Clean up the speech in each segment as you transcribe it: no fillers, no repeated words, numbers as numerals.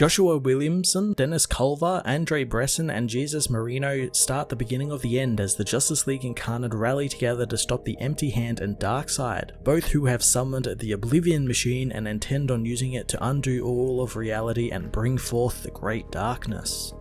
Joshua Williamson, Dennis Culver, Andre Bresson, and Jesus Marino start the beginning of the end as the Justice League Incarnate rally together to stop the Empty Hand and Darkseid, both who have summoned the Oblivion Machine and intend on using it to undo all of reality and bring forth the Great Darkness.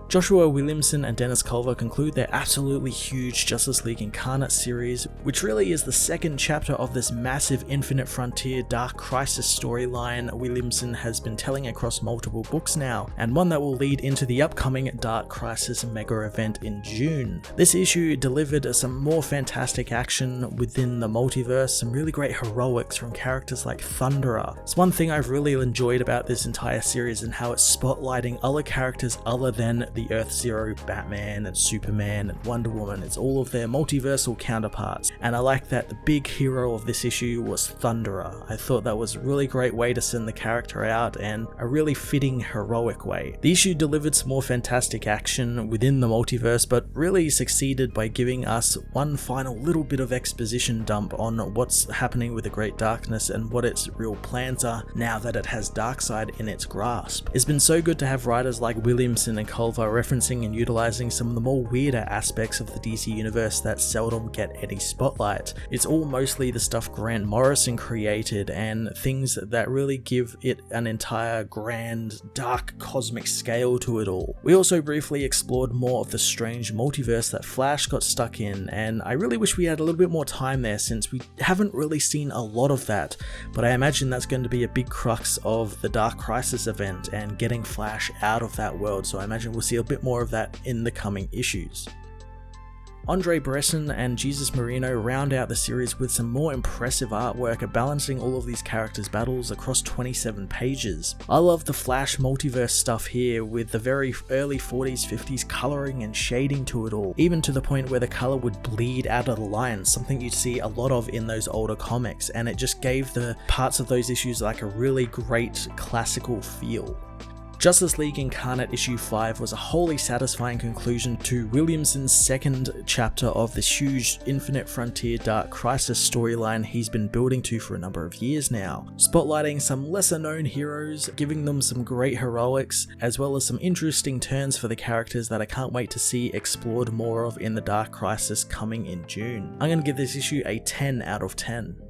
Joshua Williamson and Dennis Culver conclude their absolutely huge Justice League Incarnate series, which really is the second chapter of this massive Infinite Frontier Dark Crisis storyline Williamson has been telling across multiple books now, and one that will lead into the upcoming Dark Crisis mega event in June. This issue delivered some more fantastic action within the multiverse, some really great heroics from characters like Thunderer. It's one thing I've really enjoyed about this entire series and how it's spotlighting other characters other than the Earth-Zero Batman and Superman and Wonder Woman. It's all of their multiversal counterparts, and I like that the big hero of this issue was Thunderer. I thought that was a really great way to send the character out and a really fitting heroic way. The issue delivered some more fantastic action within the multiverse, but really succeeded by giving us one final little bit of exposition dump on what's happening with the Great Darkness and what its real plans are now that it has Darkseid in its grasp. It's been so good to have writers like Williamson and Culver referencing and utilizing some of the more weirder aspects of the DC universe that seldom get any spotlight. It's all mostly the stuff Grant Morrison created and things that really give it an entire grand, dark, cosmic scale to it all. We also briefly explored more of the strange multiverse that Flash got stuck in, and I really wish we had a little bit more time there since we haven't really seen a lot of that, but I imagine that's going to be a big crux of the Dark Crisis event and getting Flash out of that world, so I imagine we'll see a bit more of that in the coming issues. Andre Bresson and Jesus Marino round out the series with some more impressive artwork balancing all of these characters' battles across 27 pages. I love the Flash multiverse stuff here with the very early 40s, 50s colouring and shading to it all, even to the point where the colour would bleed out of the lines, something you'd see a lot of in those older comics, and it just gave the parts of those issues like a really great classical feel. Justice League Incarnate issue 5 was a wholly satisfying conclusion to Williamson's second chapter of this huge Infinite Frontier Dark Crisis storyline he's been building to for a number of years now, spotlighting some lesser known heroes, giving them some great heroics, as well as some interesting turns for the characters that I can't wait to see explored more of in the Dark Crisis coming in June. I'm going to give this issue a 10 out of 10.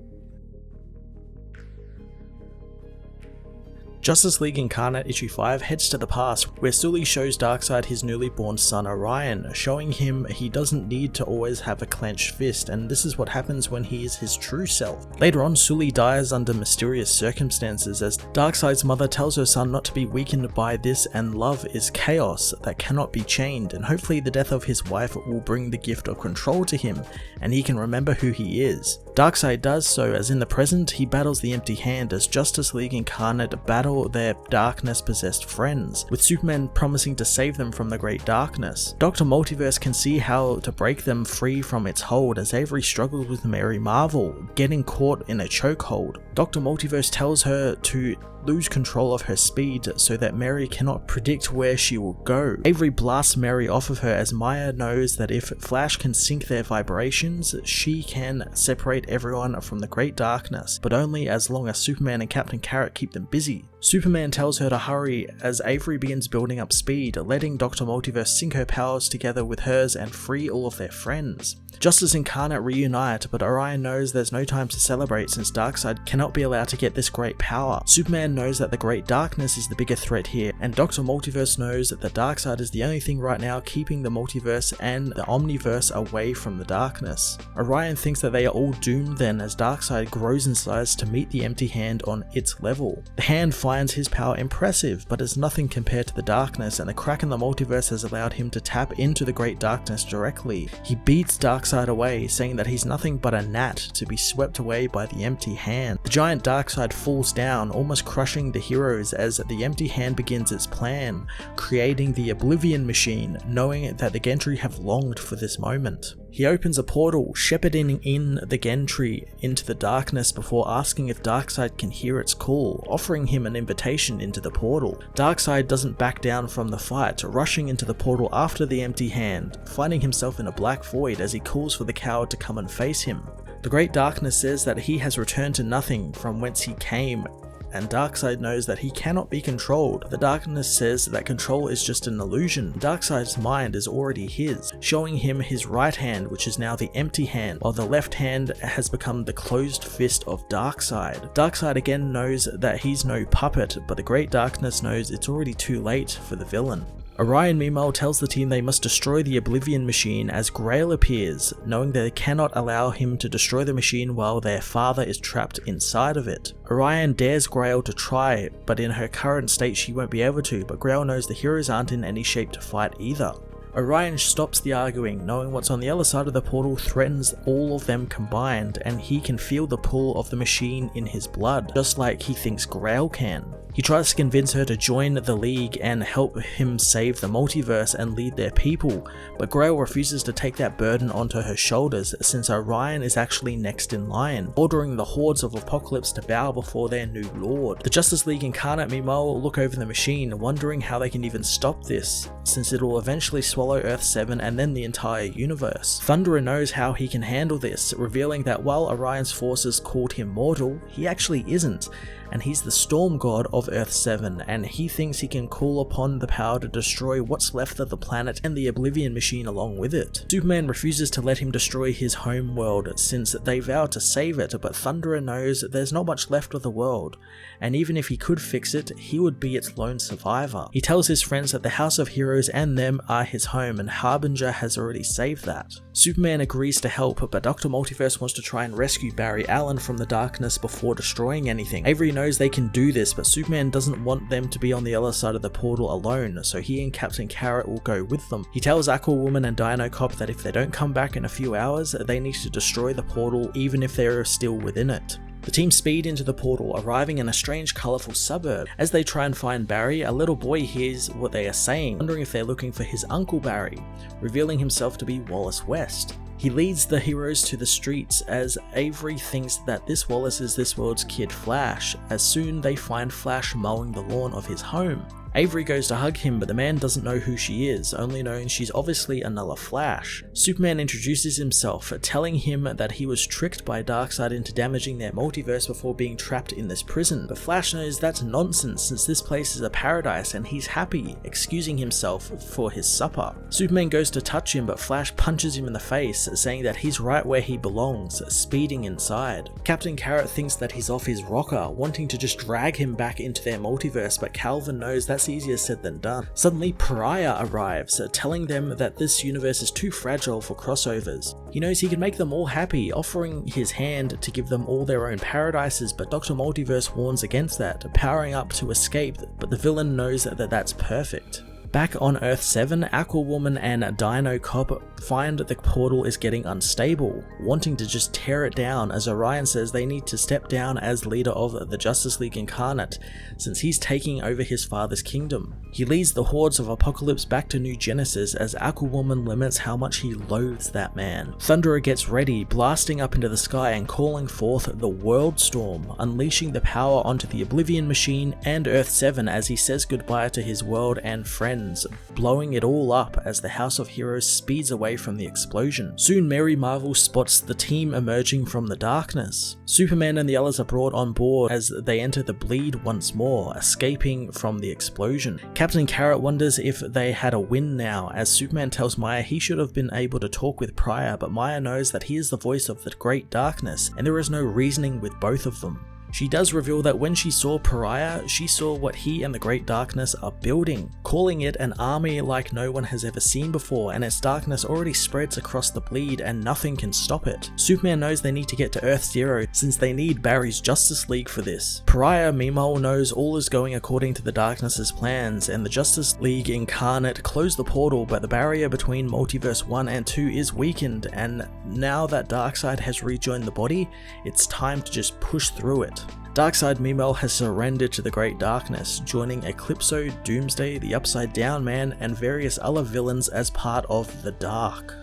Justice League Incarnate issue 5 heads to the past, where Sully shows Darkseid his newly born son Orion, showing him he doesn't need to always have a clenched fist, and this is what happens when he is his true self. Later on, Sully dies under mysterious circumstances as Darkseid's mother tells her son not to be weakened by this, and love is chaos that cannot be chained, and hopefully the death of his wife will bring the gift of control to him, and he can remember who he is. Darkseid does so, as in the present he battles the Empty Hand as Justice League Incarnate battle their darkness-possessed friends, with Superman promising to save them from the Great Darkness. Dr. Multiverse can see how to break them free from its hold as Avery struggles with Mary Marvel, getting caught in a chokehold. Dr. Multiverse tells her to lose control of her speed so that Mary cannot predict where she will go. Avery blasts Mary off of her as Maya knows that if Flash can sync their vibrations, she can separate everyone from the Great Darkness, but only as long as Superman and Captain Carrot keep them busy. Superman tells her to hurry as Avery begins building up speed, letting Dr. Multiverse sync her powers together with hers and free all of their friends. Justice Incarnate reunite, but Orion knows there's no time to celebrate since Darkseid cannot be allowed to get this great power. Superman knows that the Great Darkness is the bigger threat here, and Dr. Multiverse knows that the Darkseid is the only thing right now keeping the multiverse and the omniverse away from the darkness. Orion thinks that they are all doomed then as Darkseid grows in size to meet the Empty Hand on its level. The Hand finds his power impressive, but is nothing compared to the darkness, and the crack in the multiverse has allowed him to tap into the Great Darkness directly. He beats Darkseid away, saying that he's nothing but a gnat to be swept away by the Empty Hand. The giant Darkseid falls down, almost crushing the heroes as the Empty Hand begins its plan, creating the Oblivion Machine, knowing that the Gentry have longed for this moment. He opens a portal, shepherding in the Gentry into the darkness before asking if Darkseid can hear its call, offering him an invitation into the portal. Darkseid doesn't back down from the fight, rushing into the portal after the Empty Hand, finding himself in a black void as he calls for the coward to come and face him. The Great Darkness says that he has returned to nothing from whence he came, and Darkseid knows that he cannot be controlled. The darkness says that control is just an illusion. Darkseid's mind is already his, showing him his right hand, which is now the empty hand, while the left hand has become the closed fist of Darkseid. Darkseid again knows that he's no puppet, but the Great Darkness knows it's already too late for the villain. Orion meanwhile tells the team they must destroy the Oblivion Machine as Grail appears, knowing that they cannot allow him to destroy the machine while their father is trapped inside of it. Orion dares Grail to try, but in her current state she won't be able to, but Grail knows the heroes aren't in any shape to fight either. Orion stops the arguing, knowing what's on the other side of the portal threatens all of them combined, and he can feel the pull of the machine in his blood, just like he thinks Grail can. He tries to convince her to join the League and help him save the multiverse and lead their people, but Grail refuses to take that burden onto her shoulders since Orion is actually next in line, ordering the hordes of Apocalypse to bow before their new lord. The Justice League Incarnate meanwhile look over the machine, wondering how they can even stop this, since it will eventually swallow Earth-7 and then the entire universe. Thunderer knows how he can handle this, revealing that while Orion's forces called him mortal, he actually isn't, and he's the storm god of Earth-7, and he thinks he can call upon the power to destroy what's left of the planet and the Oblivion Machine along with it. Superman refuses to let him destroy his home world since they vow to save it, but Thunderer knows there's not much left of the world, and even if he could fix it, he would be its lone survivor. He tells his friends that the House of Heroes and them are his home, and Harbinger has already saved that. Superman agrees to help, but Dr. Multiverse wants to try and rescue Barry Allen from the darkness before destroying anything. Avery knows they can do this, but Superman doesn't want them to be on the other side of the portal alone, so he and Captain Carrot will go with them. He tells Aquawoman and Dino Cop that if they don't come back in a few hours, they need to destroy the portal even if they're still within it. The team speed into the portal, arriving in a strange colourful suburb. As they try and find Barry, a little boy hears what they are saying, wondering if they're looking for his Uncle Barry, revealing himself to be Wallace West. He leads the heroes to the streets as Avery thinks that this Wallace is this world's Kid Flash, as soon they find Flash mowing the lawn of his home. Avery goes to hug him, but the man doesn't know who she is, only knowing she's obviously another Flash. Superman introduces himself, telling him that he was tricked by Darkseid into damaging their multiverse before being trapped in this prison, but Flash knows that's nonsense since this place is a paradise and he's happy, excusing himself for his supper. Superman goes to touch him, but Flash punches him in the face, saying that he's right where he belongs, speeding inside. Captain Carrot thinks that he's off his rocker, wanting to just drag him back into their multiverse, but Calvin knows that's easier said than done. Suddenly Pariah arrives, telling them that this universe is too fragile for crossovers. He knows he can make them all happy, offering his hand to give them all their own paradises, but Dr. Multiverse warns against that, powering up to escape, but the villain knows that that's perfect. Back on Earth-7, Aquawoman and Dino Cop find the portal is getting unstable, wanting to just tear it down, as Orion says they need to step down as leader of the Justice League Incarnate, since he's taking over his father's kingdom. He leads the hordes of Apocalypse back to New Genesis as Aquawoman laments how much he loathes that man. Thunderer gets ready, blasting up into the sky and calling forth the World Storm, unleashing the power onto the Oblivion Machine and Earth-7 as he says goodbye to his world and friends, blowing it all up as the House of Heroes speeds away from the explosion. Soon Mary Marvel spots the team emerging from the darkness. Superman and the others are brought on board as they enter the bleed once more, escaping from the explosion. Captain Carrot wonders if they had a win now, as Superman tells Maya he should have been able to talk with Pariah, but Maya knows that he is the voice of the Great Darkness, and there is no reasoning with both of them. She does reveal that when she saw Pariah, she saw what he and the Great Darkness are building, calling it an army like no one has ever seen before, and its darkness already spreads across the bleed and nothing can stop it. Superman knows they need to get to Earth-0 since they need Barry's Justice League for this. Pariah meanwhile knows all is going according to the Darkness's plans, and the Justice League Incarnate close the portal, but the barrier between Multiverse 1 and 2 is weakened, and now that Darkseid has rejoined the body, it's time to just push through it. Darkseid meanwhile has surrendered to the Great Darkness, joining Eclipso, Doomsday, the Upside Down Man, and various other villains as part of the Dark.